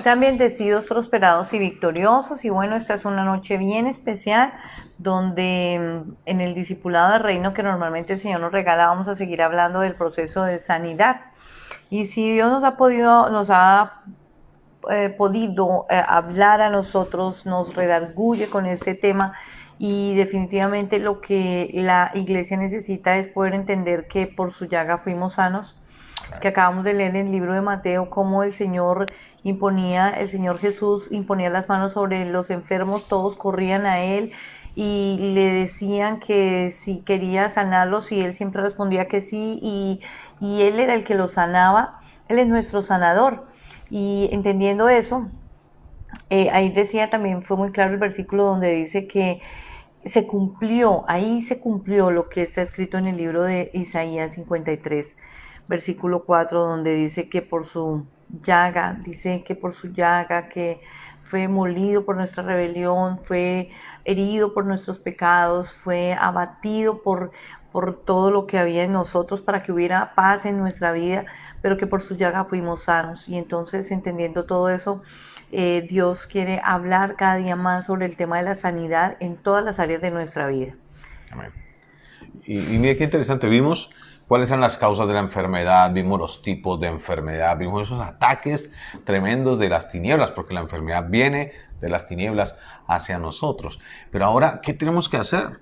Sean bendecidos, prosperados y victoriosos. Y bueno, esta es una noche bien especial donde en el discipulado del reino que normalmente el Señor nos regala vamos a seguir hablando del proceso de sanidad. Y si Dios nos ha podido hablar a nosotros, nos redarguye con este tema, y definitivamente lo que la iglesia necesita es poder entender que por su llaga fuimos sanos, que acabamos de leer en el libro de Mateo cómo el Señor Jesús imponía las manos sobre los enfermos, todos corrían a Él y le decían que si quería sanarlos, y Él siempre respondía que sí, y Él era el que los sanaba. Él es nuestro sanador. Y entendiendo eso, ahí decía también, fue muy claro el versículo donde dice que ahí se cumplió lo que está escrito en el libro de Isaías 53, versículo 4, donde dice que por su llaga, que fue molido por nuestra rebelión, fue herido por nuestros pecados, fue abatido por todo lo que había en nosotros para que hubiera paz en nuestra vida, pero que por su llaga fuimos sanos. Y entonces, entendiendo todo eso, Dios quiere hablar cada día más sobre el tema de la sanidad en todas las áreas de nuestra vida. Amén. Y mire qué interesante, vimos cuáles eran las causas de la enfermedad, vimos los tipos de enfermedad, vimos esos ataques tremendos de las tinieblas, porque la enfermedad viene de las tinieblas hacia nosotros. Pero ahora, ¿qué tenemos que hacer?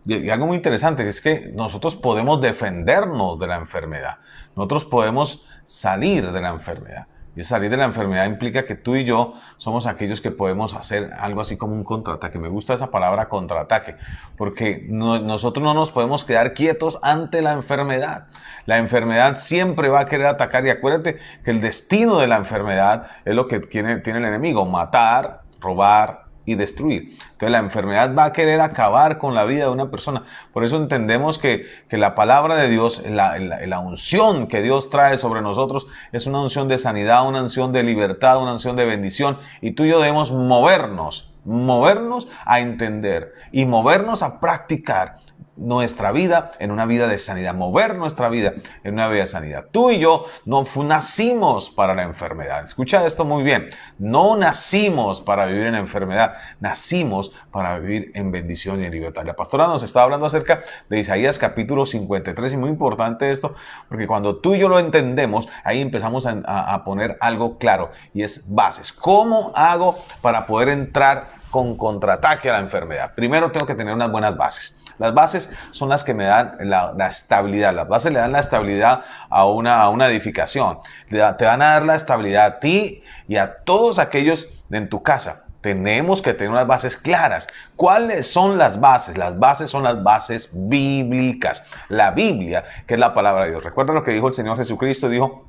Y algo muy interesante es que nosotros podemos defendernos de la enfermedad, nosotros podemos salir de la enfermedad. Y salir de la enfermedad implica que tú y yo somos aquellos que podemos hacer algo así como un contraataque. Me gusta esa palabra contraataque, porque nosotros no nos podemos quedar quietos ante la enfermedad. La enfermedad siempre va a querer atacar, y acuérdate que el destino de la enfermedad es lo que tiene el enemigo: matar, robar y destruir. Entonces la enfermedad va a querer acabar con la vida de una persona. Por eso entendemos que la palabra de Dios, la unción que Dios trae sobre nosotros, es una unción de sanidad, una unción de libertad, una unción de bendición. Y tú y yo debemos movernos a entender y movernos a practicar nuestra vida en una vida de sanidad, mover nuestra vida en una vida de sanidad. Tú y yo no nacimos para la enfermedad. Escucha esto muy bien. No nacimos para vivir en enfermedad, nacimos para vivir en bendición y en libertad. La pastora nos estaba hablando acerca de Isaías capítulo 53, y muy importante esto, porque cuando tú y yo lo entendemos, ahí empezamos a poner algo claro, y es bases. ¿Cómo hago para poder entrar con contraataque a la enfermedad? Primero tengo que tener unas buenas bases. Las bases son las que me dan la estabilidad. Las bases le dan la estabilidad a una edificación. Te van a dar la estabilidad a ti y a todos aquellos en tu casa. Tenemos que tener unas bases claras. ¿Cuáles son las bases? Las bases son las bases bíblicas. La Biblia, que es la palabra de Dios. Recuerda lo que dijo el Señor Jesucristo. Dijo: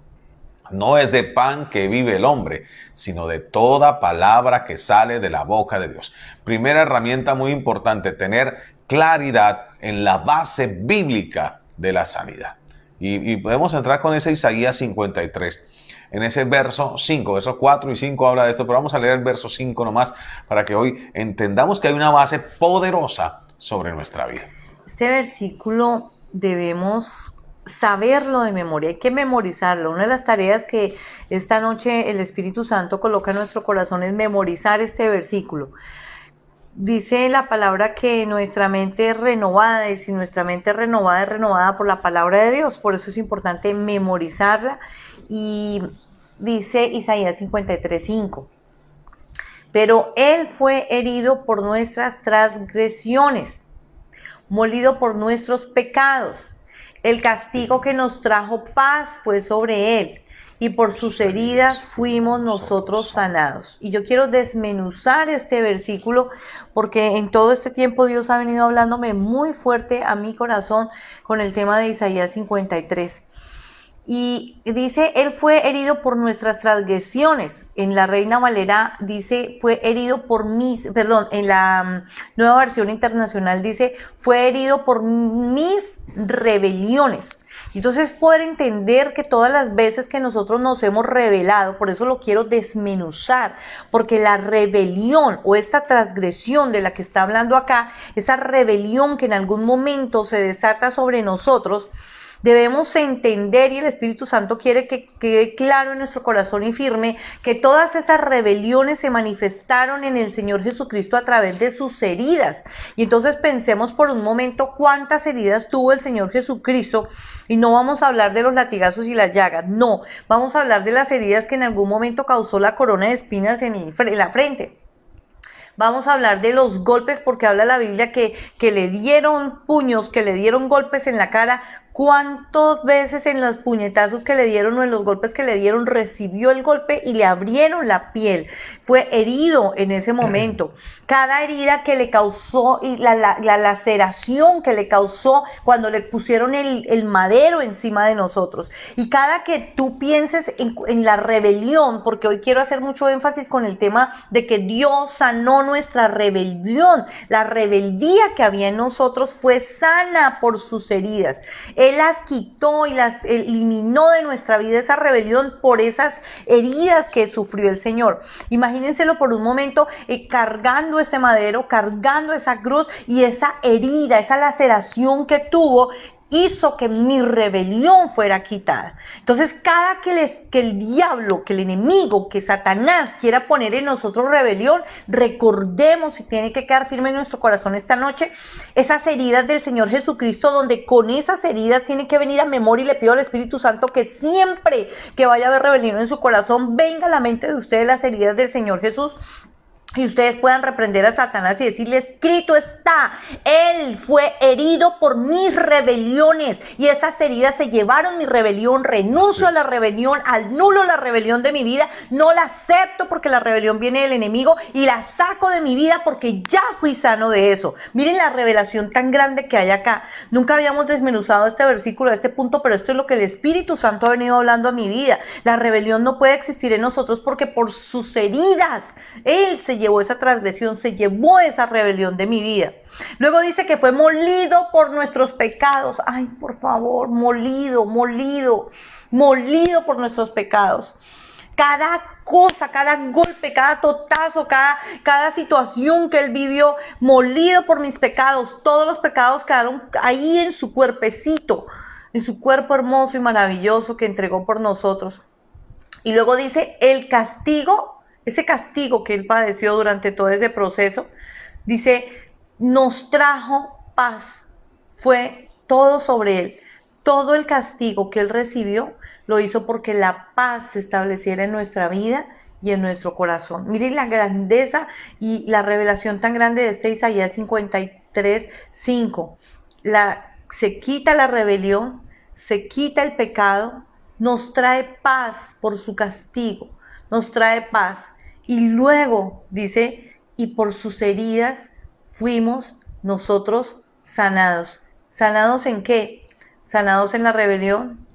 no es de pan que vive el hombre, sino de toda palabra que sale de la boca de Dios. Primera herramienta muy importante: tener claridad en la base bíblica de la sanidad. Y podemos entrar con ese Isaías 53. En ese verso 5, verso 4 y 5 habla de esto, pero vamos a leer el verso 5 nomás para que hoy entendamos que hay una base poderosa sobre nuestra vida. Este versículo debemos saberlo de memoria, hay que memorizarlo. Una de las tareas que esta noche el Espíritu Santo coloca en nuestro corazón es memorizar este versículo. Dice la palabra que nuestra mente es renovada, y si nuestra mente es renovada por la palabra de Dios. Por eso es importante memorizarla. Y dice Isaías 53:5: pero Él fue herido por nuestras transgresiones, molido por nuestros pecados. El castigo que nos trajo paz fue sobre Él, y por sus heridas fuimos nosotros sanados. Y yo quiero desmenuzar este versículo, porque en todo este tiempo Dios ha venido hablándome muy fuerte a mi corazón con el tema de Isaías 53. Y dice: Él fue herido por nuestras transgresiones. En la Reina Valera dice: fue herido por en la Nueva Versión Internacional dice: fue herido por mis rebeliones. Entonces, poder entender que todas las veces que nosotros nos hemos rebelado, por eso lo quiero desmenuzar, porque la rebelión o esta transgresión de la que está hablando acá, esa rebelión que en algún momento se desata sobre nosotros, Debemos entender, y el Espíritu Santo quiere que quede claro en nuestro corazón y firme, que todas esas rebeliones se manifestaron en el Señor Jesucristo a través de sus heridas. Y entonces pensemos por un momento cuántas heridas tuvo el Señor Jesucristo, y no vamos a hablar de los latigazos y las llagas, no, vamos a hablar de las heridas que en algún momento causó la corona de espinas en la frente. Vamos a hablar de los golpes, porque habla la Biblia que le dieron puños, que le dieron golpes en la cara. ¿Cuántas veces en los puñetazos que le dieron o en los golpes que le dieron recibió el golpe y le abrieron la piel? Fue herido en ese momento. Cada herida que le causó y la laceración que le causó cuando le pusieron el madero encima de nosotros. Y cada que tú pienses en la rebelión, porque hoy quiero hacer mucho énfasis con el tema de que Dios sanó nuestra rebelión. La rebeldía que había en nosotros fue sana por sus heridas. Él las quitó y las eliminó de nuestra vida, esa rebelión, por esas heridas que sufrió el Señor. Imagínenselo por un momento, cargando ese madero, cargando esa cruz, y esa herida, esa laceración que tuvo, hizo que mi rebelión fuera quitada. Entonces, cada que el diablo, que el enemigo, que Satanás quiera poner en nosotros rebelión, recordemos, y tiene que quedar firme en nuestro corazón esta noche, esas heridas del Señor Jesucristo, donde con esas heridas tiene que venir a memoria, y le pido al Espíritu Santo que siempre que vaya a haber rebelión en su corazón, venga a la mente de ustedes las heridas del Señor Jesús, y ustedes puedan reprender a Satanás y decirle: escrito está, Él fue herido por mis rebeliones, y esas heridas se llevaron mi rebelión. Renuncio a la rebelión, anulo la rebelión de mi vida, no la acepto porque la rebelión viene del enemigo, y la saco de mi vida porque ya fui sano de eso. Miren la revelación tan grande que hay acá. Nunca habíamos desmenuzado este versículo, este punto, pero esto es lo que el Espíritu Santo ha venido hablando a mi vida. La rebelión no puede existir en nosotros porque por sus heridas Él se llevó esa transgresión, se llevó esa rebelión de mi vida. Luego dice que fue molido por nuestros pecados. Ay, por favor, molido por nuestros pecados. Cada cosa, cada golpe, cada totazo, cada situación que Él vivió, molido por mis pecados. Todos los pecados quedaron ahí en su cuerpecito, en su cuerpo hermoso y maravilloso que entregó por nosotros. Y luego dice el castigo. Ese castigo que Él padeció durante todo ese proceso, dice, nos trajo paz. Fue todo sobre Él. Todo el castigo que Él recibió lo hizo porque la paz se estableciera en nuestra vida y en nuestro corazón. Miren la grandeza y la revelación tan grande de este Isaías 53:5. Se quita la rebelión, se quita el pecado, nos trae paz por su castigo, nos trae paz. Y luego dice, y por sus heridas fuimos nosotros sanados. ¿Sanados en qué? Sanados en la rebelión,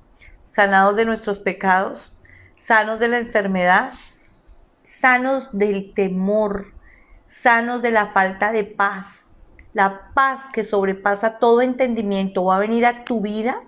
sanados de nuestros pecados, sanos de la enfermedad, sanos del temor, sanos de la falta de paz. La paz que sobrepasa todo entendimiento va a venir a tu vida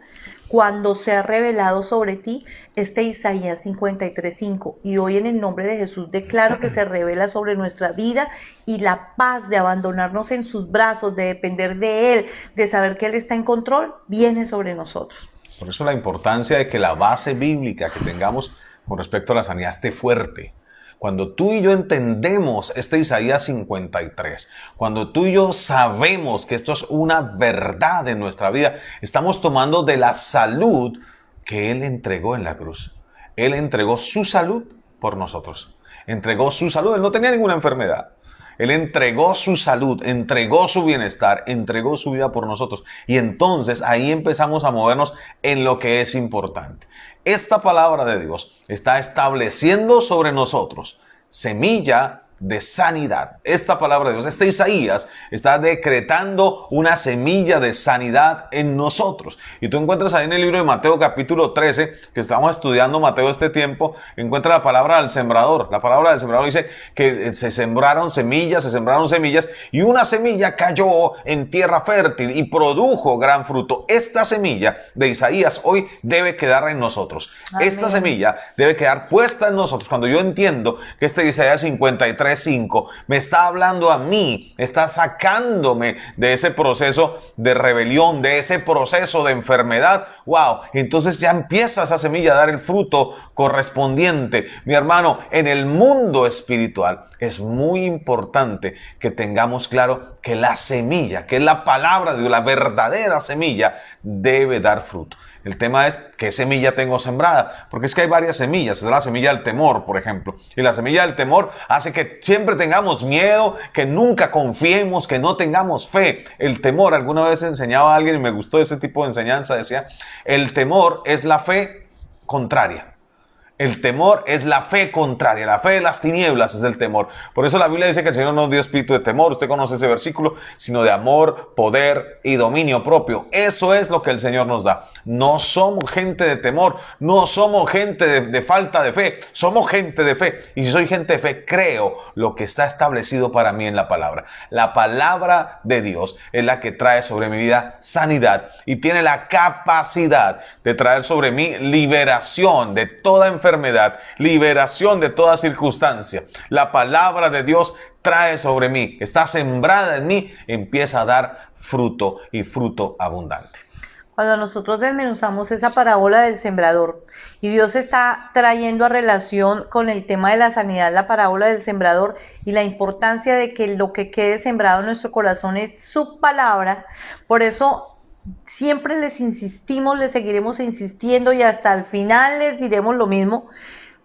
cuando se ha revelado sobre ti este Isaías 53:5. Y hoy, en el nombre de Jesús, declaro que se revela sobre nuestra vida, y la paz de abandonarnos en sus brazos, de depender de Él, de saber que Él está en control, viene sobre nosotros. Por eso la importancia de que la base bíblica que tengamos con respecto a la sanidad esté fuerte. Cuando tú y yo entendemos este Isaías 53, cuando tú y yo sabemos que esto es una verdad en nuestra vida, estamos tomando de la salud que Él entregó en la cruz. Él entregó su salud por nosotros. Entregó su salud. Él no tenía ninguna enfermedad. Él entregó su salud, entregó su bienestar, entregó su vida por nosotros. Y entonces ahí empezamos a movernos en lo que es importante. Esta palabra de Dios está estableciendo sobre nosotros semilla de sanidad. Esta palabra de Dios, este Isaías, está decretando una semilla de sanidad en nosotros. Y tú encuentras ahí en el libro de Mateo capítulo 13, que estamos estudiando Mateo este tiempo, encuentra la palabra del sembrador. La palabra del sembrador dice que se sembraron semillas, y una semilla cayó en tierra fértil y produjo gran fruto. Esta semilla de Isaías hoy debe quedar en nosotros. Amén. Esta semilla debe quedar puesta en nosotros. Cuando yo entiendo que este Isaías 53:5 me está hablando a mí, está sacándome de ese proceso de rebelión, de ese proceso de enfermedad, wow, entonces ya empieza esa semilla a dar el fruto correspondiente. Mi hermano, en el mundo espiritual es muy importante que tengamos claro que la semilla, que es la palabra de Dios, la verdadera semilla, debe dar fruto. El tema es, ¿qué semilla tengo sembrada? Porque es que hay varias semillas. Es la semilla del temor, por ejemplo. Y la semilla del temor hace que siempre tengamos miedo, que nunca confiemos, que no tengamos fe. El temor, alguna vez enseñaba a alguien y me gustó ese tipo de enseñanza, decía, el temor es la fe contraria. El temor es la fe contraria, la fe de las tinieblas es el temor. Por eso la Biblia dice que el Señor no nos dio espíritu de temor, usted conoce ese versículo, sino de amor, poder y dominio propio. Eso es lo que el Señor nos da. No somos gente de temor, no somos gente de falta de fe, somos gente de fe. Y si soy gente de fe, creo lo que está establecido para mí en la palabra. La palabra de Dios es la que trae sobre mi vida sanidad y tiene la capacidad de traer sobre mí liberación de toda enfermedad, liberación de toda circunstancia. La palabra de Dios trae sobre mí, está sembrada en mí, empieza a dar fruto y fruto abundante. Cuando nosotros desmenuzamos esa parábola del sembrador y Dios está trayendo a relación con el tema de la sanidad, la parábola del sembrador y la importancia de que lo que quede sembrado en nuestro corazón es su palabra, por eso siempre les insistimos, les seguiremos insistiendo y hasta el final les diremos lo mismo.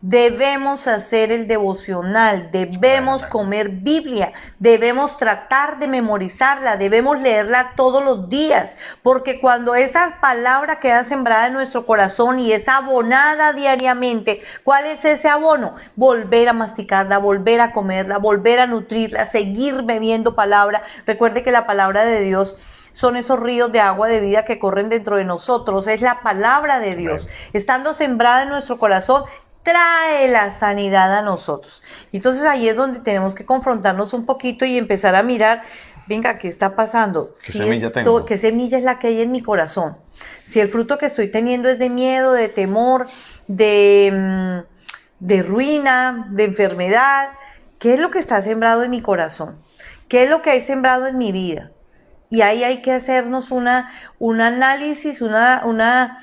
Debemos hacer el devocional, debemos comer Biblia, debemos tratar de memorizarla, debemos leerla todos los días, porque cuando esa palabra queda sembrada en nuestro corazón y es abonada diariamente, ¿cuál es ese abono? Volver a masticarla, volver a comerla, volver a nutrirla, seguir bebiendo palabra. Recuerde que la palabra de Dios son esos ríos de agua de vida que corren dentro de nosotros, es la palabra de Dios. Estando sembrada en nuestro corazón, trae la sanidad a nosotros. Entonces ahí es donde tenemos que confrontarnos un poquito y empezar a mirar, venga, ¿qué está pasando? ¿Qué semilla tengo? ¿Qué semilla es la que hay en mi corazón? Si el fruto que estoy teniendo es de miedo, de temor, de ruina, de enfermedad, ¿qué es lo que está sembrado en mi corazón? ¿Qué es lo que hay sembrado en mi vida? Y ahí hay que hacernos un análisis, una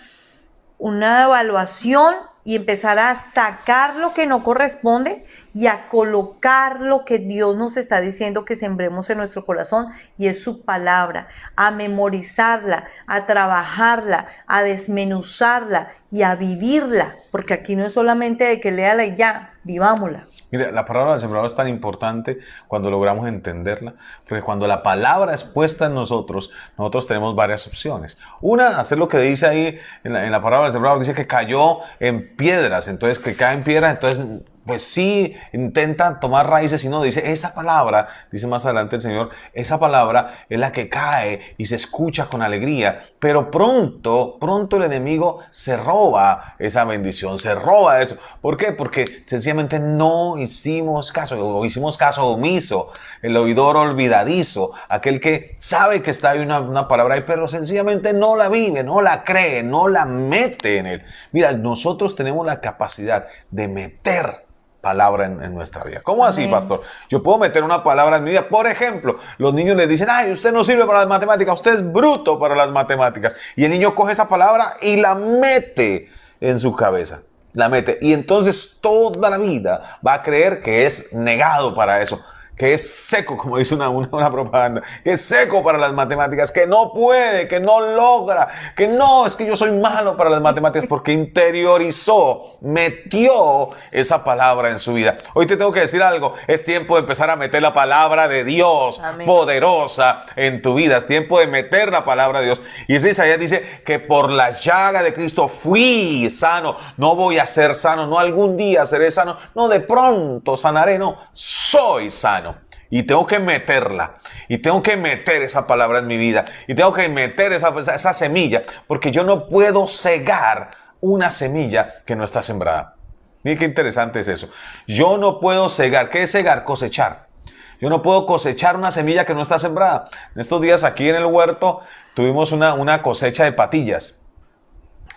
evaluación y empezar a sacar lo que no corresponde y a colocar lo que Dios nos está diciendo que sembremos en nuestro corazón, y es su palabra, a memorizarla, a trabajarla, a desmenuzarla y a vivirla, porque aquí no es solamente de que léala y ya, vivámosla. Mire, la palabra del sembrador es tan importante cuando logramos entenderla, porque cuando la palabra es puesta en nosotros, nosotros tenemos varias opciones. Una, hacer lo que dice ahí en la palabra del sembrador, dice que cayó en piedras, entonces que cae en piedras, entonces pues sí, intenta tomar raíces y no, dice, esa palabra, dice más adelante el Señor, esa palabra es la que cae y se escucha con alegría, pero pronto el enemigo se roba esa bendición, se roba eso. ¿Por qué? Porque sencillamente no hicimos caso, o hicimos caso omiso, el oidor olvidadizo, aquel que sabe que está ahí una palabra ahí, pero sencillamente no la vive, no la cree, no la mete en él. Mira, nosotros tenemos la capacidad de meter palabra en nuestra vida. ¿Cómo así, Amén. pastor? Yo puedo meter una palabra en mi vida. Por ejemplo, los niños les dicen, ay, usted no sirve para las matemáticas, usted es bruto para las matemáticas. Y el niño coge esa palabra y la mete en su cabeza. La mete. Y entonces toda la vida va a creer que es negado para eso, que es seco, como dice una propaganda, que es seco para las matemáticas, que no puede, que no logra, que no, es que yo soy malo para las matemáticas, porque interiorizó, metió esa palabra en su vida. Hoy te tengo que decir algo, es tiempo de empezar a meter la palabra de Dios, amén, poderosa en tu vida, es tiempo de meter la palabra de Dios. Y ese Isaías dice que por la llaga de Cristo fui sano, no voy a ser sano, no algún día seré sano, no de pronto sanaré, no, soy sano. Y tengo que meterla, y tengo que meter esa palabra en mi vida, y tengo que meter esa semilla, porque yo no puedo cegar una semilla que no está sembrada. Miren qué interesante es eso. Yo no puedo cegar. ¿Qué es cegar? Cosechar. Yo no puedo cosechar una semilla que no está sembrada. En estos días aquí en el huerto tuvimos una cosecha de patillas.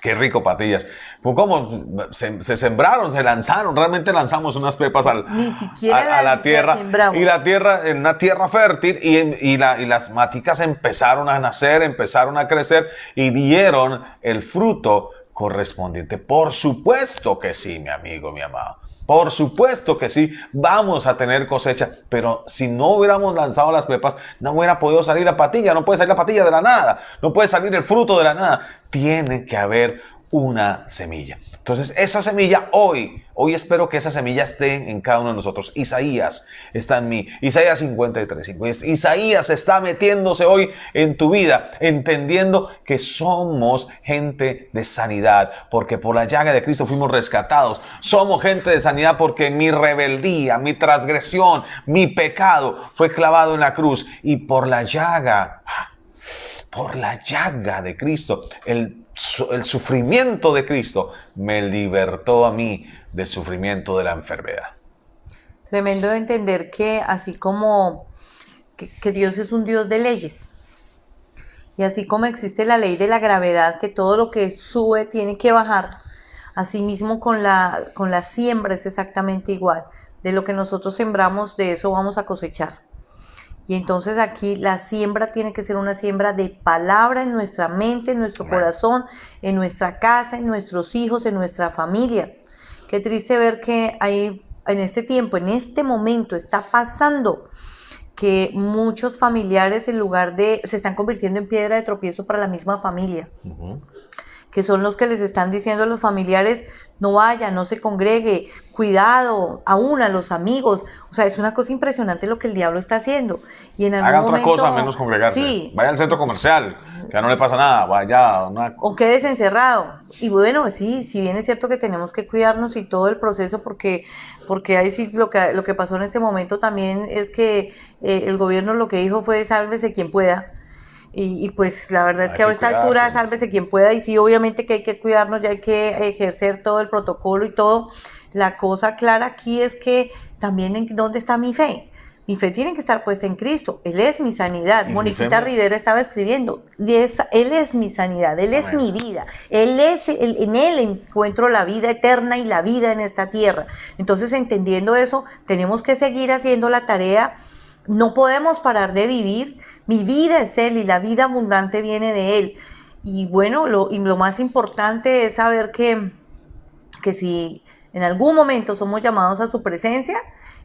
Qué rico, patillas. Pues como se sembraron, se lanzaron, realmente lanzamos unas pepas Ni siquiera a la tierra. sembramos. Y la tierra, en una tierra fértil, y las maticas empezaron a nacer, empezaron a crecer y dieron el fruto correspondiente. Por supuesto que sí, mi amigo, mi amado. Por supuesto que sí, vamos a tener cosecha, pero si no hubiéramos lanzado las pepas, no hubiera podido salir la patilla, no puede salir la patilla de la nada, no puede salir el fruto de la nada, tiene que haber una semilla. Entonces esa semilla hoy espero que esa semilla esté en cada uno de nosotros. Isaías está en mí, Isaías 53. Isaías está metiéndose hoy en tu vida, entendiendo que somos gente de sanidad, porque por la llaga de Cristo fuimos rescatados. Somos gente de sanidad porque mi rebeldía, mi transgresión, mi pecado fue clavado en la cruz, y por la llaga de Cristo, el sufrimiento de Cristo me libertó a mí del sufrimiento de la enfermedad. Tremendo de entender que así como que Dios es un Dios de leyes, y así como existe la ley de la gravedad, que todo lo que sube tiene que bajar, asimismo con la siembra es exactamente igual. De lo que nosotros sembramos, de eso vamos a cosechar. Y entonces aquí la siembra tiene que ser una siembra de palabra en nuestra mente, en nuestro corazón, en nuestra casa, en nuestros hijos, en nuestra familia. Qué triste ver que hay en este tiempo, en este momento, está pasando que muchos familiares se están convirtiendo en piedra de tropiezo para la misma familia. Que son los que les están diciendo a los familiares: no vaya, no se congregue, cuidado, aún a los amigos. O sea, es una cosa impresionante lo que el diablo está haciendo. Y en algún Haga otra momento, cosa menos congregarse. Sí. Vaya al centro comercial, que no le pasa nada. Vaya O quedes encerrado. Y bueno, sí, si bien es cierto que tenemos que cuidarnos y todo el proceso, porque ahí sí lo que pasó en este momento también es que el gobierno lo que dijo fue: sálvese quien pueda. Y pues la verdad es que a esta altura sálvese quien pueda, y sí, obviamente que hay que cuidarnos, ya hay que ejercer todo el protocolo y todo. La cosa clara aquí es que también en dónde está mi fe. Mi fe tiene que estar puesta en Cristo. Él es mi sanidad. Moniquita Rivera estaba escribiendo: Él es mi sanidad, Él es mi vida, en Él encuentro la vida eterna y la vida en esta tierra. Entonces, entendiendo eso, tenemos que seguir haciendo la tarea. No podemos parar de vivir. Mi vida es Él y la vida abundante viene de Él. Y bueno, lo más importante es saber que si en algún momento somos llamados a su presencia,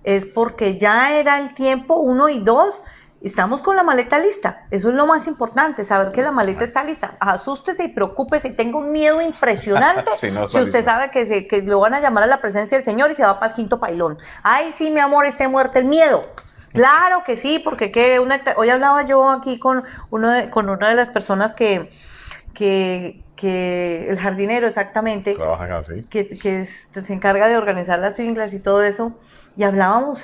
es porque ya era el tiempo. 1 y 2, estamos con la maleta lista. Eso es lo más importante, saber que la maleta está lista. Asústese y preocúpese y tenga un miedo impresionante si usted sabe que lo van a llamar a la presencia del Señor y se va para el quinto pailón. Ay, sí, mi amor, esté muerto el miedo. Claro que sí, porque hoy hablaba yo aquí con una de las personas que el jardinero, exactamente, trabaja así, que se encarga de organizar las fincas y todo eso, y hablábamos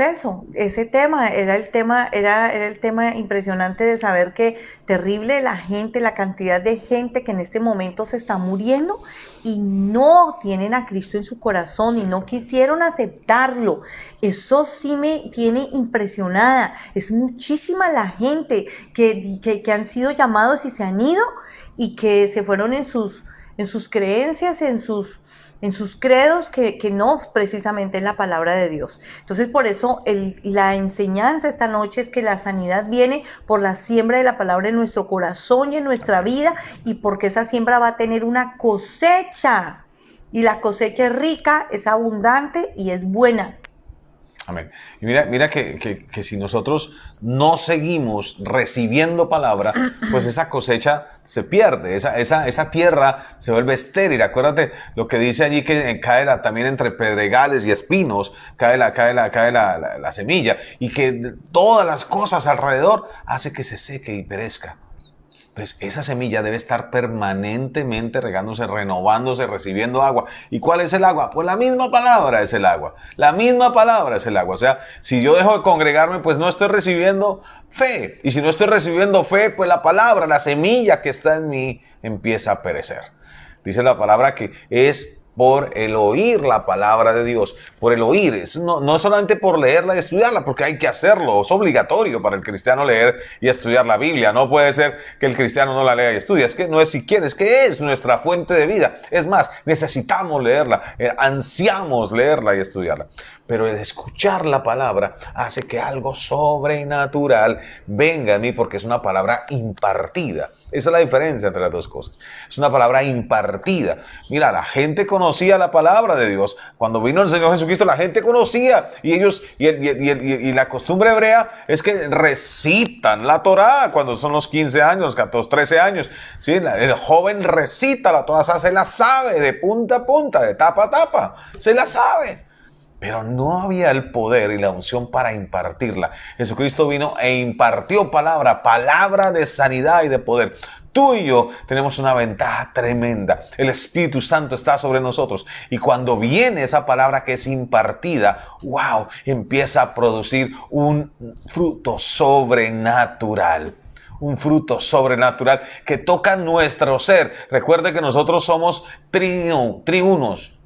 ese tema era el tema impresionante de saber que terrible la cantidad de gente que en este momento se está muriendo y no tienen a Cristo en su corazón y no quisieron aceptarlo. Eso sí me tiene impresionada. Es muchísima la gente que han sido llamados y se han ido, y que se fueron en sus creencias, en sus credos, que no precisamente en la palabra de Dios. Entonces, por eso la enseñanza esta noche es que la sanidad viene por la siembra de la palabra en nuestro corazón y en nuestra vida, y porque esa siembra va a tener una cosecha, y la cosecha es rica, es abundante y es buena. Amén. Y mira que si nosotros no seguimos recibiendo palabra, pues esa cosecha se pierde, esa tierra se vuelve estéril. Acuérdate lo que dice allí, que cae también entre pedregales y espinos, cae la semilla, y que todas las cosas alrededor hace que se seque y perezca. Entonces, esa semilla debe estar permanentemente regándose, renovándose, recibiendo agua. ¿Y cuál es el agua? Pues la misma palabra es el agua. La misma palabra es el agua. O sea, si yo dejo de congregarme, pues no estoy recibiendo fe. Y si no estoy recibiendo fe, pues la palabra, la semilla que está en mí, empieza a perecer. Dice la palabra que es por el oír la palabra de Dios, por el oír, no es solamente por leerla y estudiarla, porque hay que hacerlo, es obligatorio para el cristiano leer y estudiar la Biblia, no puede ser que el cristiano no la lea y estudie, es que no es si quiere, es que es nuestra fuente de vida, es más, necesitamos leerla, ansiamos leerla y estudiarla, pero el escuchar la palabra hace que algo sobrenatural venga a mí porque es una palabra impartida. Esa es la diferencia entre las dos cosas. Es una palabra impartida. Mira, la gente conocía la palabra de Dios. Cuando vino el Señor Jesucristo, la gente conocía. Y ellos, y la costumbre hebrea es que recitan la Torá cuando son los 15 años, 14, 13 años. ¿Sí? El joven recita la Torá, o sea, se la sabe de punta a punta, de tapa a tapa. Se la sabe. Pero no había el poder y la unción para impartirla. Jesucristo vino e impartió palabra de sanidad y de poder. Tú y yo tenemos una ventaja tremenda. El Espíritu Santo está sobre nosotros. Y cuando viene esa palabra que es impartida, wow, empieza a producir un fruto sobrenatural. Un fruto sobrenatural que toca nuestro ser. Recuerde que nosotros somos triunos.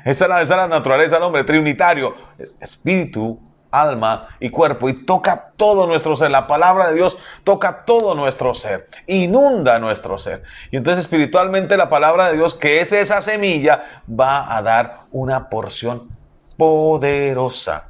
Esa es la naturaleza del hombre, trinitario, espíritu, alma y cuerpo, y toca todo nuestro ser. La palabra de Dios toca todo nuestro ser, inunda nuestro ser. Y entonces espiritualmente la palabra de Dios, que es esa semilla, va a dar una porción poderosa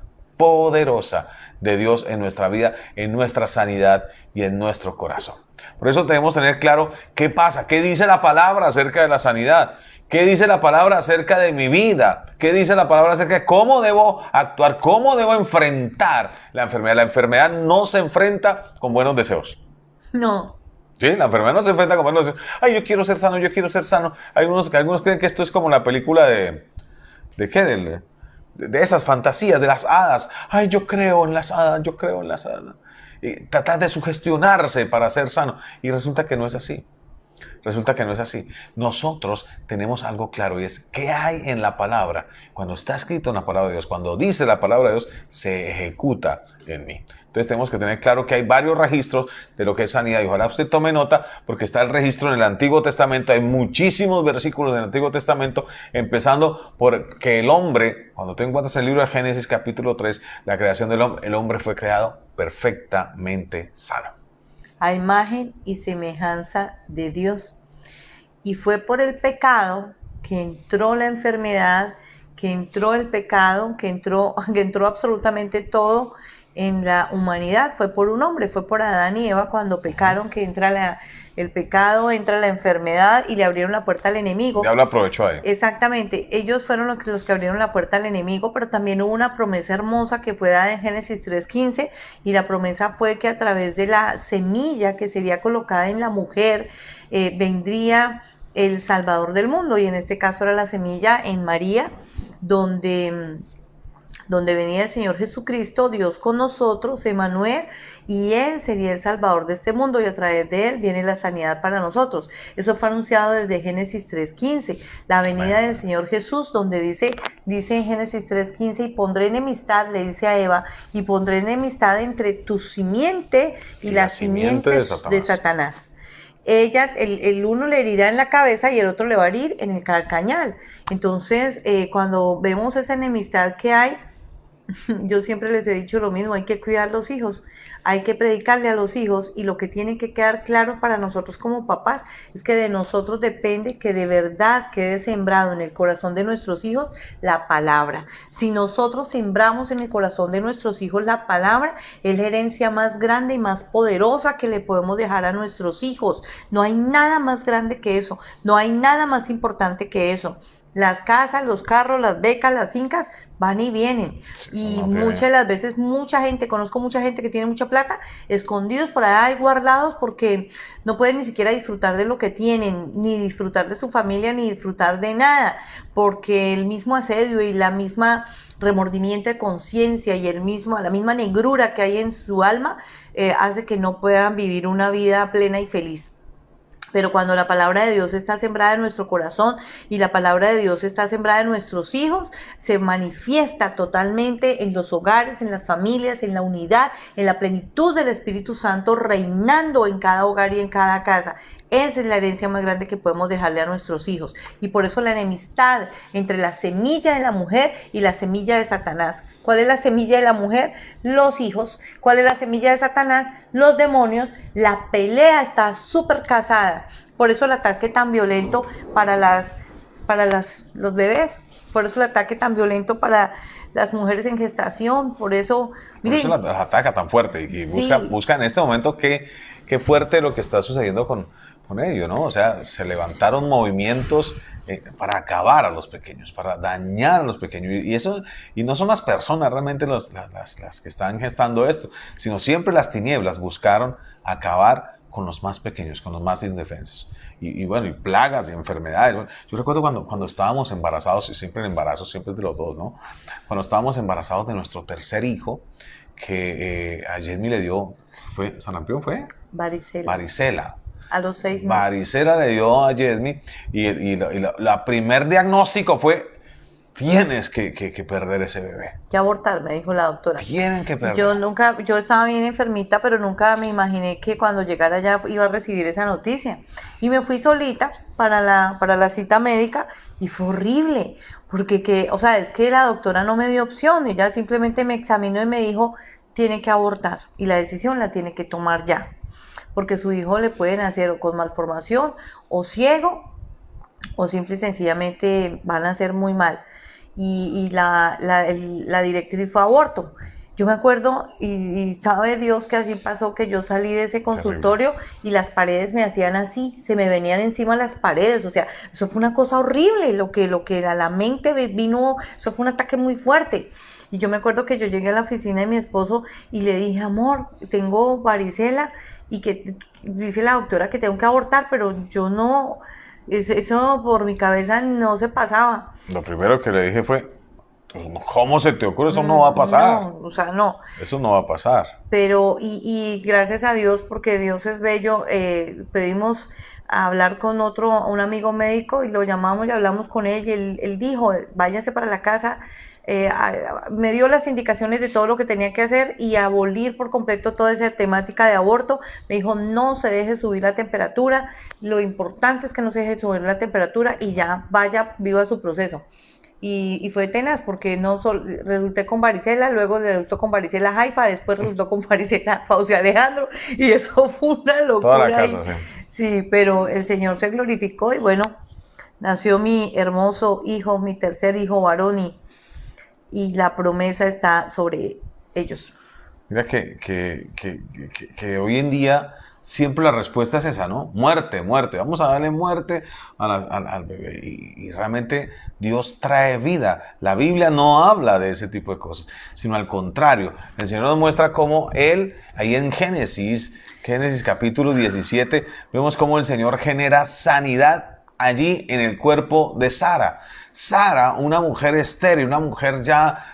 de Dios en nuestra vida, en nuestra sanidad y en nuestro corazón. Por eso debemos tener claro qué pasa, qué dice la palabra acerca de la sanidad. ¿Qué dice la palabra acerca de mi vida? ¿Qué dice la palabra acerca de cómo debo actuar? ¿Cómo debo enfrentar la enfermedad? La enfermedad no se enfrenta con buenos deseos. No. Sí, la enfermedad no se enfrenta con buenos deseos. Ay, yo quiero ser sano, yo quiero ser sano. Algunos creen que esto es como la película ¿de qué? De esas fantasías, de las hadas. Ay, yo creo en las hadas, yo creo en las hadas. Y tratar de sugestionarse para ser sano. Y resulta que no es así. Resulta que no es así. Nosotros tenemos algo claro y es qué hay en la palabra. Cuando está escrito en la palabra de Dios, cuando dice la palabra de Dios, se ejecuta en mí. Entonces tenemos que tener claro que hay varios registros de lo que es sanidad. Y ojalá usted tome nota porque está el registro en el Antiguo Testamento. Hay muchísimos versículos del Antiguo Testamento, empezando por que el hombre, cuando tú encuentras el libro de Génesis capítulo 3, la creación del hombre, el hombre fue creado perfectamente sano. A imagen y semejanza de Dios. Y fue por el pecado que entró la enfermedad, que entró el pecado, que entró absolutamente todo en la humanidad. Fue por un hombre, fue por Adán y Eva cuando pecaron, que entra el pecado, entra la enfermedad y le abrieron la puerta al enemigo. El diablo aprovechó ahí. Exactamente, ellos fueron los que abrieron la puerta al enemigo, pero también hubo una promesa hermosa que fue dada en Génesis 3:15, y la promesa fue que a través de la semilla que sería colocada en la mujer, vendría el Salvador del mundo, y en este caso era la semilla en María, donde venía el Señor Jesucristo, Dios con nosotros, Emmanuel, y Él sería el Salvador de este mundo, y a través de Él viene la sanidad para nosotros. Eso fue anunciado desde Génesis 3:15, la venida del Señor Jesús, donde dice en Génesis 3:15, y pondré enemistad, le dice a Eva, y pondré enemistad entre tu simiente y la simiente de Satanás. El uno le herirá en la cabeza y el otro le va a herir en el calcañal. Entonces, cuando vemos esa enemistad que hay, yo siempre les he dicho lo mismo: hay que cuidar a los hijos, hay que predicarle a los hijos, y lo que tiene que quedar claro para nosotros como papás es que de nosotros depende que de verdad quede sembrado en el corazón de nuestros hijos la palabra. Si nosotros sembramos en el corazón de nuestros hijos la palabra, es la herencia más grande y más poderosa que le podemos dejar a nuestros hijos. No hay nada más grande que eso, no hay nada más importante que eso. Las casas, los carros, las becas, las fincas van y vienen, y muchas de las veces conozco mucha gente que tiene mucha plata, escondidos por ahí, guardados, porque no pueden ni siquiera disfrutar de lo que tienen, ni disfrutar de su familia, ni disfrutar de nada, porque el mismo asedio y la misma remordimiento de conciencia y la misma negrura que hay en su alma hace que no puedan vivir una vida plena y feliz. Pero cuando la palabra de Dios está sembrada en nuestro corazón y la palabra de Dios está sembrada en nuestros hijos, se manifiesta totalmente en los hogares, en las familias, en la unidad, en la plenitud del Espíritu Santo, reinando en cada hogar y en cada casa. Esa es la herencia más grande que podemos dejarle a nuestros hijos. Y por eso la enemistad entre la semilla de la mujer y la semilla de Satanás. ¿Cuál es la semilla de la mujer? Los hijos. ¿Cuál es la semilla de Satanás? Los demonios. La pelea está súper casada. Por eso el ataque tan violento para los bebés. Por eso el ataque tan violento para las mujeres en gestación. Por eso, miren, por eso las ataca tan fuerte. Y sí, busca en este momento qué fuerte lo que está sucediendo con ello, ¿no? O sea, se levantaron movimientos para acabar a los pequeños, para dañar a los pequeños. Y no son las personas realmente las que están gestando esto, sino siempre las tinieblas buscaron acabar con los más pequeños, con los más indefensos. Y bueno, y plagas y enfermedades. Bueno, yo recuerdo cuando estábamos embarazados, y siempre el embarazo, siempre es de los dos, ¿no? Cuando estábamos embarazados de nuestro tercer hijo, que a Jamie le dio, ¿fue sarampión? ¿Fue? Varicela. A los 6 meses. Varicela le dio a Yesmi y la primer diagnóstico fue: tienes que perder ese bebé. Que abortar, me dijo la doctora. Tienen que perder. Yo estaba bien enfermita, pero nunca me imaginé que cuando llegara allá iba a recibir esa noticia. Y me fui solita para la cita médica y fue horrible, porque o sea, es que la doctora no me dio opción, ella simplemente me examinó y me dijo: tiene que abortar y la decisión la tiene que tomar ya, porque su hijo le puede nacer o con malformación o ciego o simple y sencillamente van a ser muy mal. Y la directriz fue aborto. Yo me acuerdo, y sabe Dios que así pasó, que yo salí de ese consultorio y las paredes me hacían así, se me venían encima las paredes, o sea, eso fue una cosa horrible, lo que a la mente vino, eso fue un ataque muy fuerte. Y yo me acuerdo que yo llegué a la oficina de mi esposo y le dije: amor, tengo varicela y que dice la doctora que tengo que abortar, pero yo no, eso por mi cabeza no se pasaba. Lo primero que le dije fue: ¿cómo se te ocurre? Eso no va a pasar. No, o sea, no. Eso no va a pasar. Pero, y gracias a Dios, porque Dios es bello, pedimos a hablar con un amigo médico y lo llamamos y hablamos con él y él dijo: váyanse para la casa. Me dio las indicaciones de todo lo que tenía que hacer y abolir por completo toda esa temática de aborto. Me dijo: no se deje subir la temperatura, lo importante es que no se deje subir la temperatura y ya vaya, viva su proceso. Y fue tenaz porque resulté con varicela, luego resultó con varicela Haifa, después resultó con varicela Fauci Alejandro y eso fue una locura. Toda la casa, sí. Sí, pero el Señor se glorificó y bueno, nació mi hermoso hijo, mi tercer hijo varón y la promesa está sobre ellos. Mira que hoy en día siempre la respuesta es esa, ¿no? Muerte, muerte. Vamos a darle muerte al bebé. Y realmente Dios trae vida. La Biblia no habla de ese tipo de cosas, sino al contrario. El Señor nos muestra cómo Él, ahí en Génesis capítulo 17, vemos cómo el Señor genera sanidad allí en el cuerpo de Sara. Sara, una mujer estéril, una mujer ya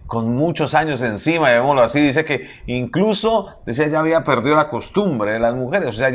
con muchos años encima, llamémoslo así, dice que incluso, decía, ya había perdido la costumbre de las mujeres, o sea,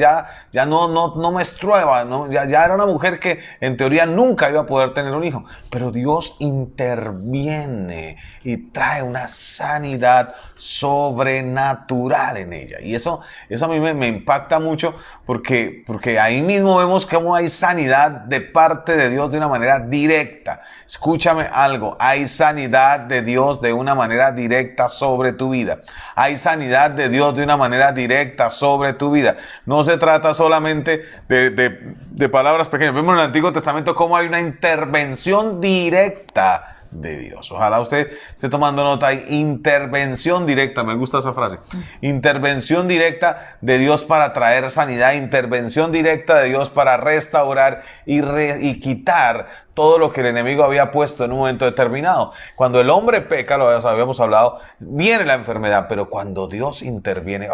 ya no menstruaba, ¿no? Ya era una mujer que en teoría nunca iba a poder tener un hijo, pero Dios interviene y trae una sanidad sobrenatural en ella, y eso a mí me impacta mucho porque ahí mismo vemos cómo hay sanidad de parte de Dios de una manera directa. Escúchame algo, hay sanidad de Dios de una manera directa sobre tu vida. Hay sanidad de Dios de una manera directa sobre tu vida. No se trata solamente de palabras pequeñas. Vemos en el Antiguo Testamento cómo hay una intervención directa de Dios. Ojalá usted esté tomando nota ahí. Intervención directa, me gusta esa frase. Intervención directa de Dios para traer sanidad. Intervención directa de Dios para restaurar y quitar todo lo que el enemigo había puesto en un momento determinado. Cuando el hombre peca, lo habíamos hablado, viene la enfermedad, pero cuando Dios interviene,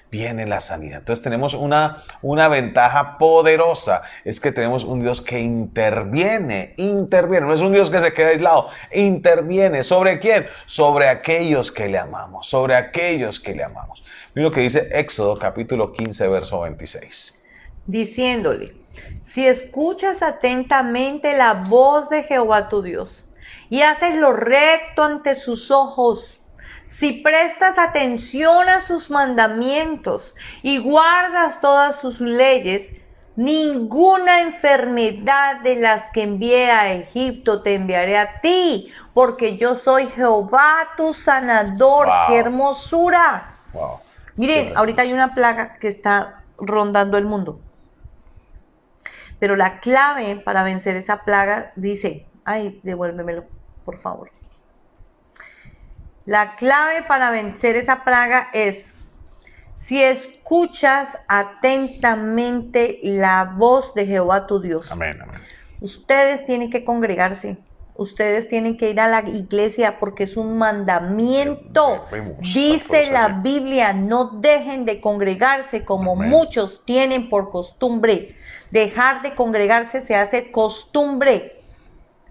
viene la sanidad. Entonces tenemos una ventaja poderosa, es que tenemos un Dios que interviene, no es un Dios que se queda aislado, interviene. ¿Sobre quién? Sobre aquellos que le amamos, Mira lo que dice Éxodo capítulo 15, verso 26. diciéndole: si escuchas atentamente la voz de Jehová tu Dios y haces lo recto ante sus ojos, si prestas atención a sus mandamientos y guardas todas sus leyes, ninguna enfermedad de las que envié a Egipto te enviaré a ti, porque yo soy Jehová tu sanador. Wow. ¡Qué hermosura! Wow. Miren, ahorita hay una plaga que está rondando el mundo. Pero la clave para vencer esa plaga dice, ay, devuélvemelo, por favor. La clave para vencer esa plaga es: si escuchas atentamente la voz de Jehová tu Dios. Amén, amén. Ustedes tienen que congregarse. Ustedes tienen que ir a la iglesia porque es un mandamiento. Dice la Biblia, no dejen de congregarse como Amén. Muchos tienen por costumbre. Dejar de congregarse se hace costumbre.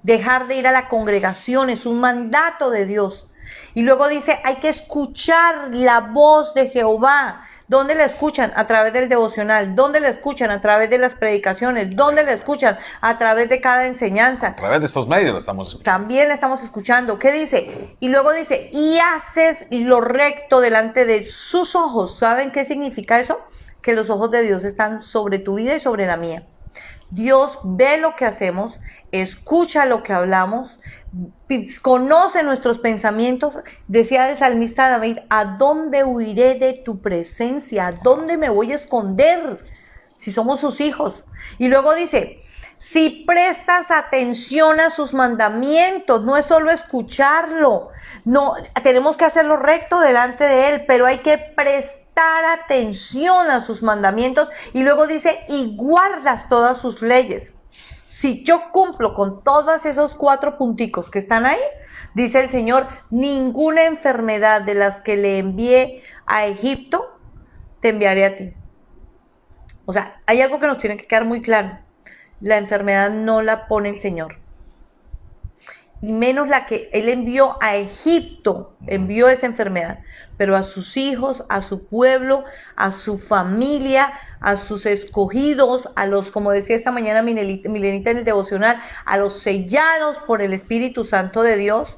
Dejar de ir a la congregación es un mandato de Dios. Y luego dice, hay que escuchar la voz de Jehová. ¿Dónde la escuchan? A través del devocional. ¿Dónde la escuchan? A través de las predicaciones. ¿Dónde la escuchan? A través de cada enseñanza. A través de estos medios lo estamos escuchando. También la estamos escuchando. ¿Qué dice? Y luego dice, y haces lo recto delante de sus ojos. ¿Saben qué significa eso? Que los ojos de Dios están sobre tu vida y sobre la mía. Dios ve lo que hacemos, escucha lo que hablamos, conoce nuestros pensamientos. Decía el salmista David, ¿a dónde huiré de tu presencia? ¿A dónde me voy a esconder? Si somos sus hijos. Y luego dice, si prestas atención a sus mandamientos, no es solo escucharlo, no, tenemos que hacerlo recto delante de él, pero hay que prestar atención a sus mandamientos. Y luego dice, y guardas todas sus leyes. Si yo cumplo con todos esos 4 punticos que están ahí, dice el Señor, ninguna enfermedad de las que le envié a Egipto te enviaré a ti. O sea, hay algo que nos tiene que quedar muy claro. La enfermedad no la pone el Señor. Y menos la que Él envió a Egipto, envió esa enfermedad. Pero a sus hijos, a su pueblo, a su familia, a sus escogidos, a los, como decía esta mañana Milenita en el devocional, a los sellados por el Espíritu Santo de Dios,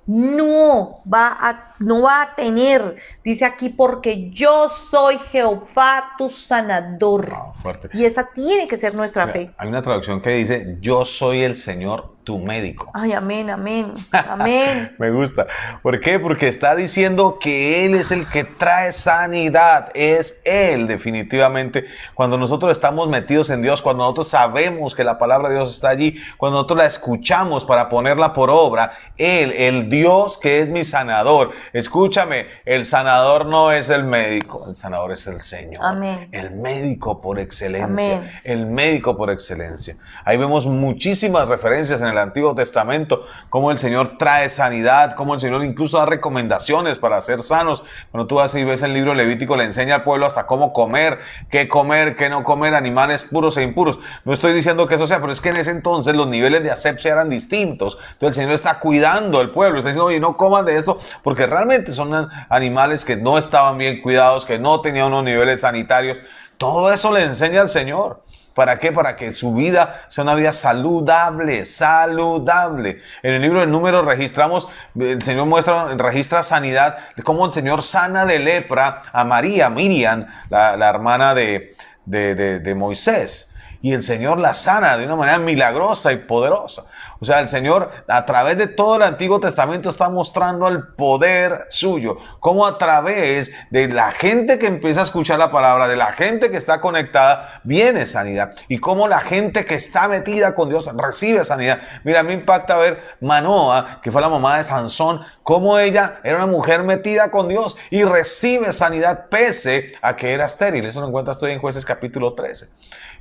no va a tener, dice aquí, porque yo soy Jehová tu sanador. Wow, fuerte. Y esa tiene que ser nuestra fe. Hay una traducción que dice, yo soy el Señor tu médico. Ay, amén, amén, amén. Me gusta. ¿Por qué? Porque está diciendo que Él es el que trae sanidad. Es Él, definitivamente. Cuando nosotros estamos metidos en Dios, cuando nosotros sabemos que la palabra de Dios está allí, cuando nosotros la escuchamos para ponerla por obra, Él, el Dios que es mi sanador. Escúchame, el sanador no es el médico, el sanador es el Señor. Amén. El médico por excelencia. Amén. El médico por excelencia. Ahí vemos muchísimas referencias en el Antiguo Testamento, cómo el Señor trae sanidad, cómo el Señor incluso da recomendaciones para ser sanos. Cuando tú vas y ves el libro Levítico, le enseña al pueblo hasta cómo comer, qué no comer, animales puros e impuros. No estoy diciendo que eso sea, pero es que en ese entonces los niveles de asepsia eran distintos. Entonces el Señor está cuidando al pueblo, está diciendo, oye, no coman de esto, porque realmente son animales que no estaban bien cuidados, que no tenían unos niveles sanitarios. Todo eso le enseña al Señor. ¿Para qué? Para que su vida sea una vida saludable, saludable. En el libro de Números registramos, el Señor registra sanidad, de cómo el Señor sana de lepra a Miriam, la hermana de Moisés. Y el Señor la sana de una manera milagrosa y poderosa. O sea, el Señor a través de todo el Antiguo Testamento está mostrando el poder suyo. Cómo a través de la gente que empieza a escuchar la palabra, de la gente que está conectada, viene sanidad. Y cómo la gente que está metida con Dios recibe sanidad. Mira, me impacta ver Manoa, que fue la mamá de Sansón, cómo ella era una mujer metida con Dios y recibe sanidad pese a que era estéril. Eso lo encuentras tú en Jueces capítulo 13.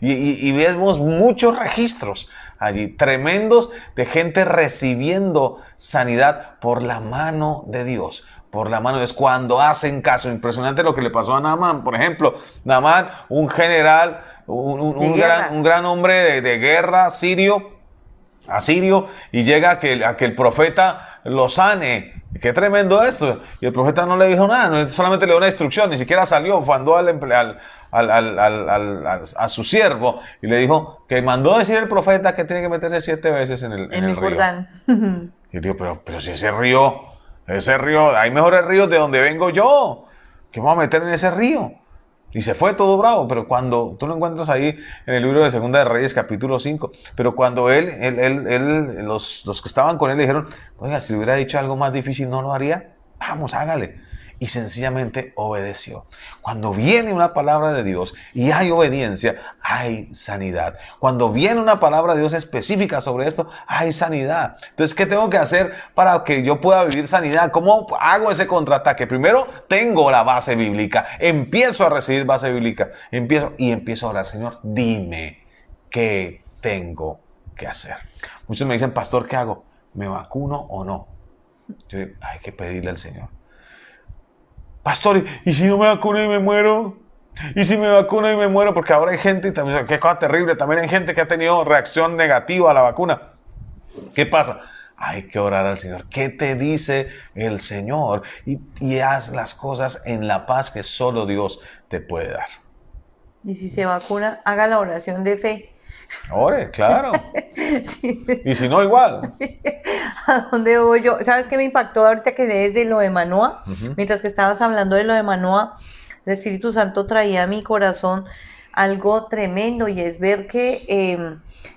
Y vemos muchos registros allí, tremendos, de gente recibiendo sanidad por la mano de Dios. Por la mano de Dios, cuando hacen caso. Impresionante lo que le pasó a Naamán. Por ejemplo, Naamán, un general, un gran hombre de guerra asirio, y llega a que el profeta lo sane. Qué tremendo esto. Y el profeta no le dijo nada, solamente le dio una instrucción, ni siquiera salió, mandó a su siervo y le dijo que mandó a decir el profeta que tiene que meterse 7 veces en el río. Jordán. Y yo digo, pero si ese río, hay mejores ríos de donde vengo yo, ¿qué vamos a meter en ese río? Y se fue todo bravo, pero cuando tú lo encuentras ahí en el libro de Segunda de Reyes, capítulo 5, pero cuando los que estaban con él le dijeron, oiga, si le hubiera dicho algo más difícil, ¿no lo haría? Vamos, hágale. Y sencillamente obedeció. Cuando viene una palabra de Dios y hay obediencia, hay sanidad. Cuando viene una palabra de Dios específica sobre esto, hay sanidad. Entonces, ¿qué tengo que hacer para que yo pueda vivir sanidad? ¿Cómo hago ese contraataque? Primero, tengo la base bíblica. Empiezo a recibir base bíblica. Empiezo a orar. Señor, dime qué tengo que hacer. Muchos me dicen, pastor, ¿qué hago? ¿Me vacuno o no? Yo digo, hay que pedirle al Señor. Pastor, ¿y si no me vacuno y me muero? ¿Y si me vacuno y me muero? Porque ahora hay gente, y también, qué cosa terrible, también hay gente que ha tenido reacción negativa a la vacuna. ¿Qué pasa? Hay que orar al Señor. ¿Qué te dice el Señor? Y haz las cosas en la paz que solo Dios te puede dar. Y si se vacuna, haga la oración de fe. Ore, claro. Sí. Y si no, igual. ¿A dónde voy yo? ¿Sabes qué me impactó ahorita que lees de lo de Manoah? Mientras que estabas hablando de lo de Manoah, el Espíritu Santo traía a mi corazón algo tremendo, y es ver que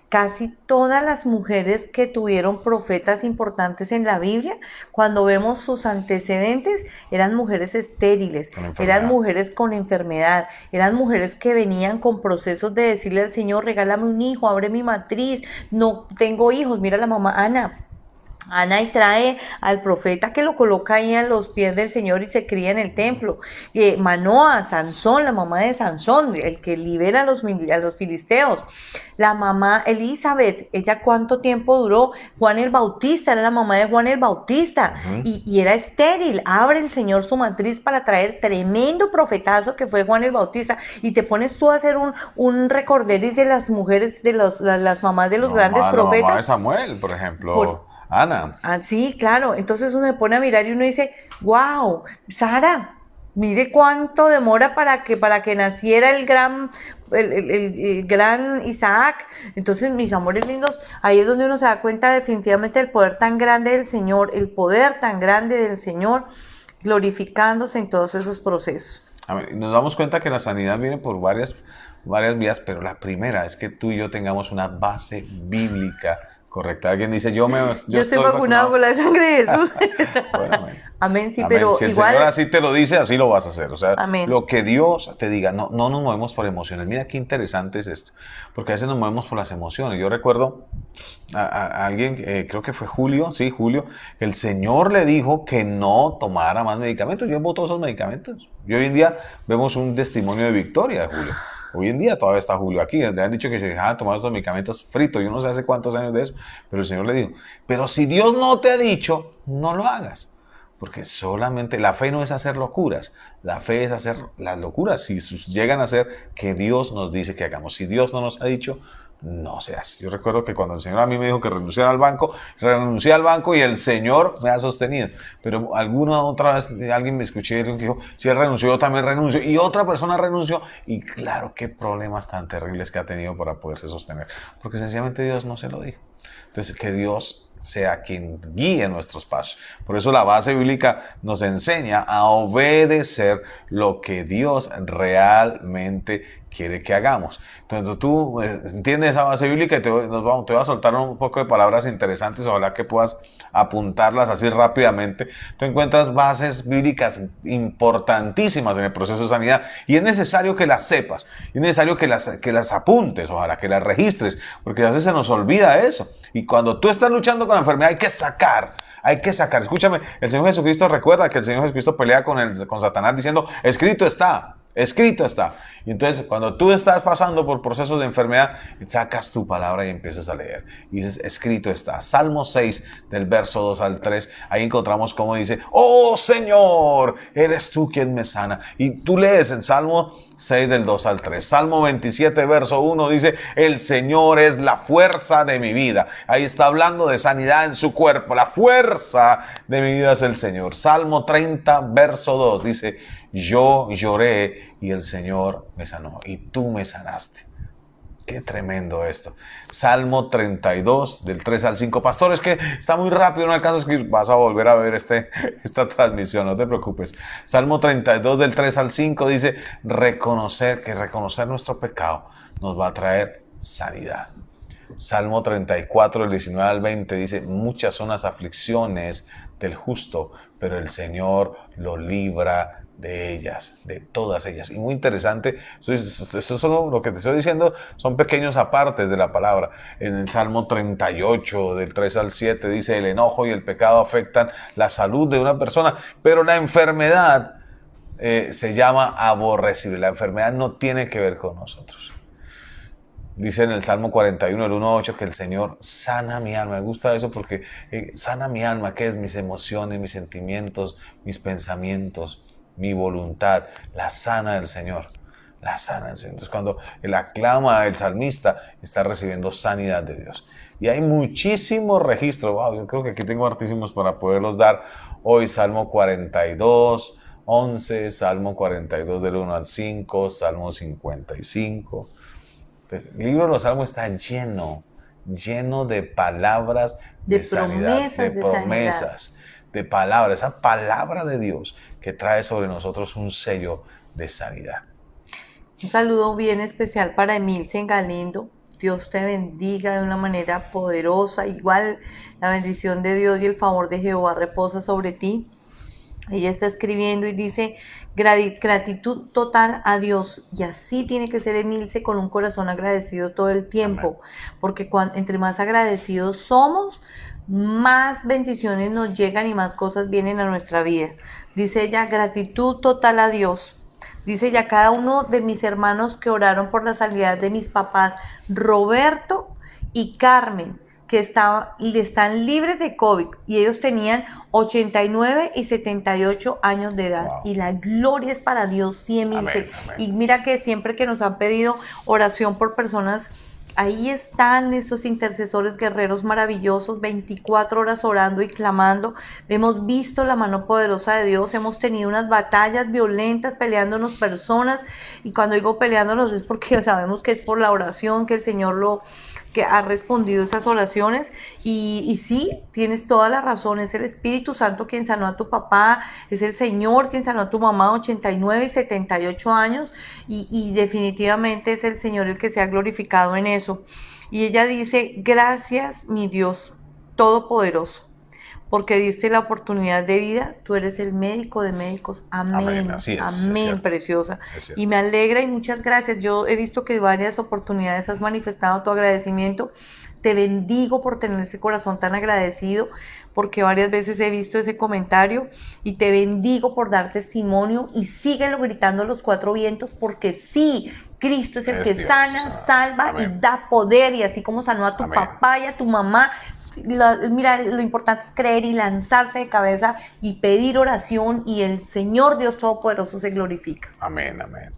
casi todas las mujeres que tuvieron profetas importantes en la Biblia, cuando vemos sus antecedentes, eran mujeres estériles, eran mujeres con enfermedad, eran mujeres que venían con procesos de decirle al Señor, regálame un hijo, abre mi matriz, no tengo hijos. Mira la mamá Ana, y trae al profeta que lo coloca ahí a los pies del Señor y se cría en el templo. Manoah, Sansón, la mamá de Sansón, el que libera a los filisteos. La mamá Elizabeth, ella cuánto tiempo duró. Juan el Bautista, era la mamá de Juan el Bautista, y era estéril. Abre el Señor su matriz para traer tremendo profetazo que fue Juan el Bautista. Y te pones tú a hacer un recorderis de las mujeres, de las mamás de los grandes profetas. La mamá de Samuel, por ejemplo. Ana. Sí, claro. Entonces uno se pone a mirar y uno dice, wow, Sara, mire cuánto demora para que naciera el gran Isaac. Entonces, mis amores lindos, ahí es donde uno se da cuenta definitivamente del poder tan grande del Señor, el poder tan grande del Señor glorificándose en todos esos procesos. Amén. Nos damos cuenta que la sanidad viene por varias vías, pero la primera es que tú y yo tengamos una base bíblica correcta. Alguien dice, yo estoy vacunado con la sangre de Jesús. Bueno, amén, sí, amén. Pero si el igual... Señor así te lo dice, así lo vas a hacer. O sea, amén. Lo que Dios te diga, no nos movemos por emociones. Mira qué interesante es esto, porque a veces nos movemos por las emociones. Yo recuerdo a alguien, creo que fue Julio, que el Señor le dijo que no tomara más medicamentos. Yo voto esos medicamentos. Y hoy en día vemos un testimonio de victoria de Julio. Hoy en día todavía está Julio aquí. Le han dicho que se dejaba tomar estos medicamentos fritos. Yo no sé hace cuántos años de eso. Pero el Señor le dijo, pero si Dios no te ha dicho, no lo hagas. Porque solamente la fe no es hacer locuras. La fe es hacer las locuras. Si llegan a ser que Dios nos dice que hagamos. Si Dios no nos ha dicho, no se hace. Yo recuerdo que cuando el Señor a mí me dijo que renunciara al banco, renuncié al banco y el Señor me ha sostenido. Pero alguna otra vez alguien me escuché y dijo, si él renunció, yo también renuncio. Y otra persona renunció. Y claro, qué problemas tan terribles que ha tenido para poderse sostener. Porque sencillamente Dios no se lo dijo. Entonces, que Dios sea quien guíe nuestros pasos. Por eso la base bíblica nos enseña a obedecer lo que Dios realmente quiere que hagamos. Entonces tú entiendes esa base bíblica y te voy a soltar un poco de palabras interesantes, ojalá que puedas apuntarlas así rápidamente. Tú encuentras bases bíblicas importantísimas en el proceso de sanidad y es necesario que las sepas, es necesario que las apuntes, ojalá que las registres, porque a veces se nos olvida eso. Y cuando tú estás luchando con la enfermedad hay que sacar. Escúchame, el Señor Jesucristo recuerda que el Señor Jesucristo pelea con Satanás diciendo, escrito está. Escrito está. Y entonces, cuando tú estás pasando por procesos de enfermedad, sacas tu palabra y empiezas a leer. Y dices, escrito está. Salmo 6, del verso 2 al 3. Ahí encontramos cómo dice, oh Señor, eres tú quien me sana. Y tú lees en Salmo 6, del 2 al 3. Salmo 27, verso 1 dice, el Señor es la fuerza de mi vida. Ahí está hablando de sanidad en su cuerpo. La fuerza de mi vida es el Señor. Salmo 30, verso 2 dice, Yo lloré y el Señor me sanó y tú me sanaste. Qué tremendo esto. Salmo 32, del 3 al 5. Pastor, es que está muy rápido, no alcanzo a escribir. Vas a volver a ver esta transmisión, no te preocupes. Salmo 32, del 3 al 5 dice, reconocer nuestro pecado nos va a traer sanidad. Salmo 34, del 19 al 20 dice, muchas son las aflicciones del justo, pero el Señor lo libra de ellas, de todas ellas. Y muy interesante, eso solo lo que te estoy diciendo son pequeños apartes de la palabra. En el Salmo 38, del 3 al 7, dice, el enojo y el pecado afectan la salud de una persona, pero la enfermedad se llama aborrecible. La enfermedad no tiene que ver con nosotros. Dice en el Salmo 41, el 1-8, que el Señor sana mi alma. Me gusta eso porque sana mi alma, que es mis emociones, mis sentimientos, mis pensamientos, mi voluntad, la sana del Señor, la sana del Señor. Entonces cuando él aclama el salmista, está recibiendo sanidad de Dios. Y hay muchísimos registros, wow, yo creo que aquí tengo hartísimos para poderlos dar hoy. Salmo 42, 11, Salmo 42 del 1 al 5, Salmo 55. Entonces, el libro de los Salmos está lleno de palabras de sanidad, de promesas, de palabras, esa palabra de Dios que trae sobre nosotros un sello de sanidad. Un saludo bien especial para Emilce Galindo. Dios te bendiga de una manera poderosa. Igual la bendición de Dios y el favor de Jehová reposa sobre ti. Ella está escribiendo y dice, gratitud total a Dios. Y así tiene que ser Emilce, con un corazón agradecido todo el tiempo. Amén. Porque entre más agradecidos somos, más bendiciones nos llegan y más cosas vienen a nuestra vida. Dice ella, gratitud total a Dios. Dice ella, cada uno de mis hermanos que oraron por la sanidad de mis papás, Roberto y Carmen, que están libres de COVID, y ellos tenían 89 y 78 años de edad. Wow. Y la gloria es para Dios, sí, Emilce. Y mira que siempre que nos han pedido oración por personas, ahí están esos intercesores guerreros maravillosos, 24 horas orando y clamando. Hemos visto la mano poderosa de Dios, hemos tenido unas batallas violentas peleándonos personas, y cuando digo peleándonos es porque sabemos que es por la oración que el Señor que ha respondido esas oraciones, y sí, tienes toda la razón, es el Espíritu Santo quien sanó a tu papá, es el Señor quien sanó a tu mamá, 89 y 78 años, y definitivamente es el Señor el que se ha glorificado en eso. Y ella dice, gracias mi Dios Todopoderoso, porque diste la oportunidad de vida, tú eres el médico de médicos, amén, así es, amén, es preciosa, y me alegra y muchas gracias. Yo he visto que varias oportunidades has manifestado tu agradecimiento, te bendigo por tener ese corazón tan agradecido, porque varias veces he visto ese comentario, y te bendigo por dar testimonio, y síguelo gritando a los cuatro vientos, porque sí, Cristo es el que Dios, sana, salva, amén, y da poder, y así como sanó a tu papá y a tu mamá. Mira, lo importante es creer y lanzarse de cabeza y pedir oración, y el Señor Dios Todopoderoso se glorifica. Amén, amén.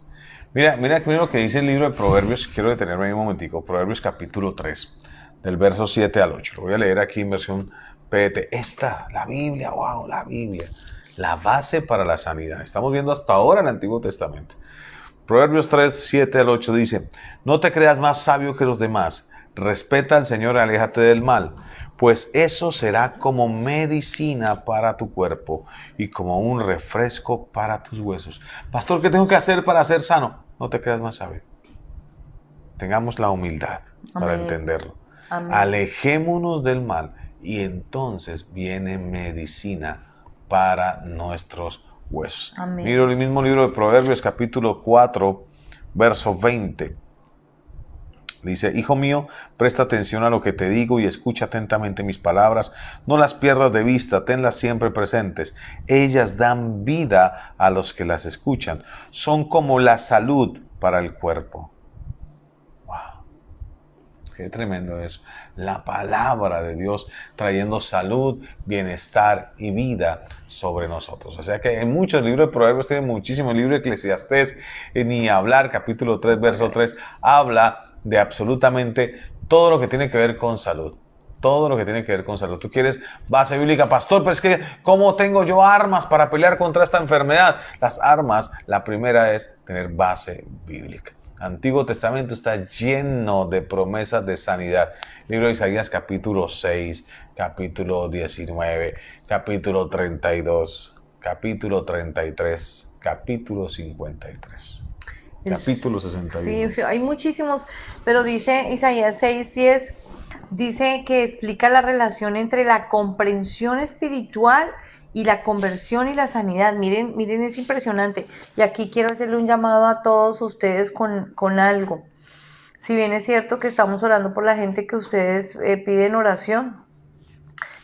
Mira lo que dice el libro de Proverbios. Quiero detenerme ahí un momentico. Proverbios capítulo 3, del verso 7 al 8. Lo voy a leer aquí en versión PDT. La Biblia, wow, la Biblia. La base para la sanidad. Estamos viendo hasta ahora el Antiguo Testamento. Proverbios 3, 7 al 8 dice, no te creas más sabio que los demás. Respeta al Señor y aléjate del mal, pues eso será como medicina para tu cuerpo y como un refresco para tus huesos. Pastor, ¿qué tengo que hacer para ser sano? No te creas más sabio. Tengamos la humildad, amén, para entenderlo. Amén. Alejémonos del mal, y entonces viene medicina para nuestros huesos. Amén. Mira el mismo libro de Proverbios, capítulo 4, verso 20. Dice, hijo mío, presta atención a lo que te digo y escucha atentamente mis palabras. No las pierdas de vista, tenlas siempre presentes. Ellas dan vida a los que las escuchan. Son como la salud para el cuerpo. ¡Wow! Qué tremendo eso. La palabra de Dios trayendo salud, bienestar y vida sobre nosotros. O sea que en muchos libros de Proverbios, tiene muchísimos libros de Eclesiastés, ni hablar, capítulo 3, verso 3, habla de absolutamente todo lo que tiene que ver con salud. todo lo que tiene que ver con salud. Tú quieres base bíblica, pastor, pero es que ¿cómo tengo yo armas para pelear contra esta enfermedad? Las armas, la primera es tener base bíblica. Antiguo Testamento está lleno de promesas de sanidad. Libro de Isaías capítulo 6, capítulo 19, capítulo 32, capítulo 33, capítulo 53, capítulo 61. Sí, hay muchísimos, pero dice Isaías 6:10, dice que explica la relación entre la comprensión espiritual y la conversión y la sanidad. Miren, miren, es impresionante. Y aquí quiero hacerle un llamado a todos ustedes con algo. Si bien es cierto que estamos orando por la gente que ustedes piden oración,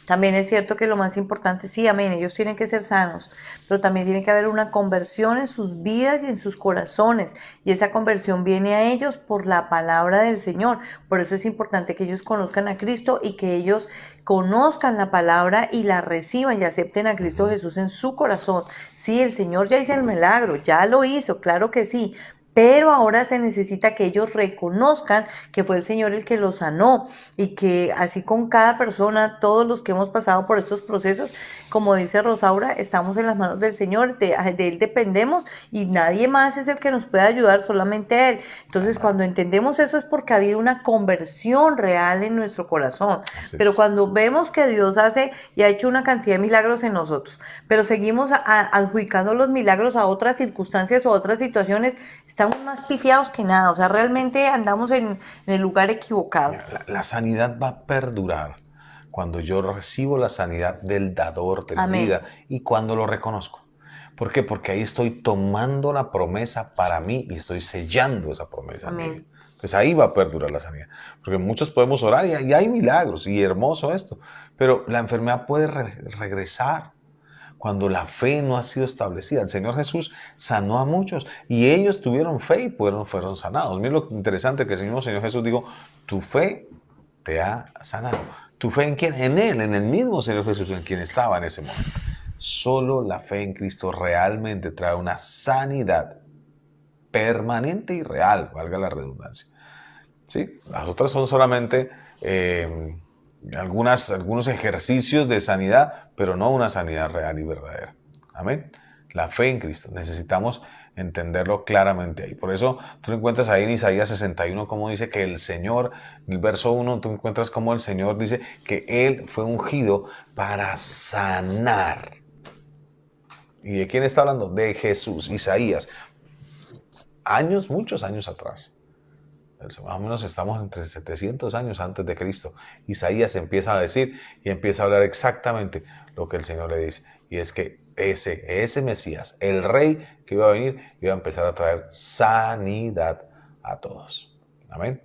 también es cierto que lo más importante, sí, amén, ellos tienen que ser sanos, pero también tiene que haber una conversión en sus vidas y en sus corazones. Y esa conversión viene a ellos por la palabra del Señor. Por eso es importante que ellos conozcan a Cristo y que ellos conozcan la palabra y la reciban y acepten a Cristo Jesús en su corazón. Sí, el Señor ya hizo el milagro, ya lo hizo, claro que sí. Pero ahora se necesita que ellos reconozcan que fue el Señor el que los sanó y que así con cada persona, todos los que hemos pasado por estos procesos, como dice Rosaura, estamos en las manos del Señor, de Él dependemos y nadie más es el que nos puede ayudar, solamente Él. Entonces cuando entendemos eso es porque ha habido una conversión real en nuestro corazón. Pero cuando vemos que Dios hace y ha hecho una cantidad de milagros en nosotros, pero seguimos adjudicando los milagros a otras circunstancias o a otras situaciones, estamos más pifiados que nada, o sea, realmente andamos en el lugar equivocado. La sanidad va a perdurar cuando yo recibo la sanidad del dador de la Amén. vida y cuando lo reconozco. ¿Por qué? Porque ahí estoy tomando la promesa para mí y estoy sellando esa promesa. Amén. Entonces ahí va a perdurar la sanidad. Porque muchos podemos orar y hay milagros y hermoso esto, pero la enfermedad puede regresar cuando la fe no ha sido establecida. El Señor Jesús sanó a muchos y ellos tuvieron fe y fueron sanados. Miren lo interesante que el mismo Señor Jesús dijo, tu fe te ha sanado. ¿Tu fe en quién? En Él, en el mismo Señor Jesús en quien estaba en ese momento. Solo la fe en Cristo realmente trae una sanidad permanente y real, valga la redundancia. ¿Sí? Las otras son solamente algunos ejercicios de sanidad, pero no una sanidad real y verdadera. Amén. La fe en Cristo. Necesitamos entenderlo claramente ahí. Por eso tú encuentras ahí en Isaías 61 como dice que el Señor, en el verso 1, tú encuentras como el Señor dice que Él fue ungido para sanar. ¿Y de quién está hablando? De Jesús, Isaías. Muchos años atrás. Más o menos estamos entre 700 años antes de Cristo. Isaías empieza a decir y empieza a hablar exactamente lo que el Señor le dice. Y es que ese Mesías, el Rey que iba a venir, iba a empezar a traer sanidad a todos. Amén.